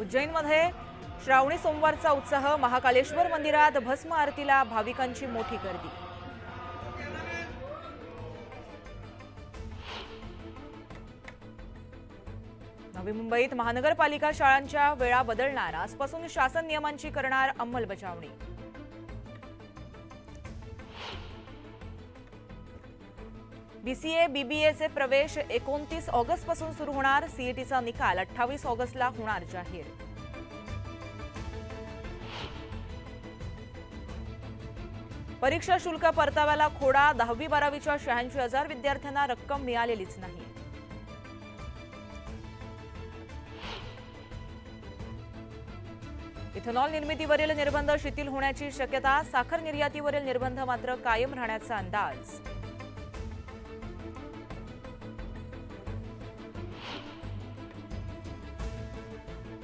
उज्जैनमध्ये श्रावणी सोमवारचा उत्साह, महाकालेश्वर मंदिरात भस्म आरतीला भाविकांची मोठी गर्दी। नवी मुंबईत महानगरपालिका शाळांच्या वेळा बदलणार, आजपासून शासन नियमांची करणार अंमलबजावणी। बीसीए बीबीएचे प्रवेश 29 ऑगस्ट पासून सुरू होणार, सीईटीचा निकाल 28 ऑगस्टला होणार जाहीर। परीक्षा शुल्क परताव्याला खोडा, 10वी-12वीच्या 86,000 विद्यार्थ्यांना रक्कम मिळालेलीच नाही। इथेनॉल निर्मितीवरील निर्बंध शिथिल होण्याची शक्यता, साखर निर्यातीवरील निर्बंध मात्र कायम राहण्याचा अंदाज।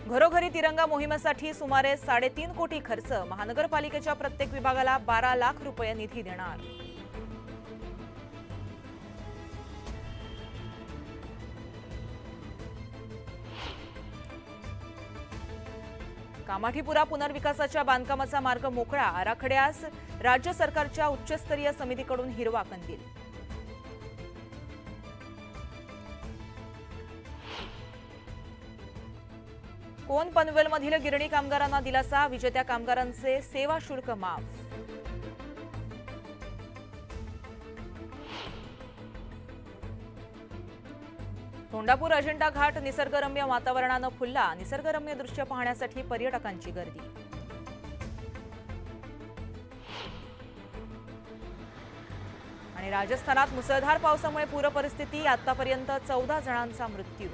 घरोघरी तिरंगा मोहिमेसाठी सुमारे 3.5 कोटी खर्च, महानगरपालिकेच्या प्रत्येक विभागाला 12 लाख रुपये निधी देणार। कामाठीपुरा पुनर्विकासाच्या बांधकामाचा मार्ग मोकळा, आराखड्यास राज्य सरकारच्या उच्चस्तरीय समितीकडून हिरवा कंदील। कोण पनवेलमधील गिरणी कामगारांना दिलासा, विजेत्या कामगारांचे सेवा शुल्क माफ। तोंडापूर अजिंठा घाट निसर्गरम्य वातावरणानं फुलला, निसर्गरम्य दृश्य पाहण्यासाठी पर्यटकांची गर्दी। आणि राजस्थानात मुसळधार पावसामुळे पूरपरिस्थिती, आतापर्यंत 14 जणांचा मृत्यू।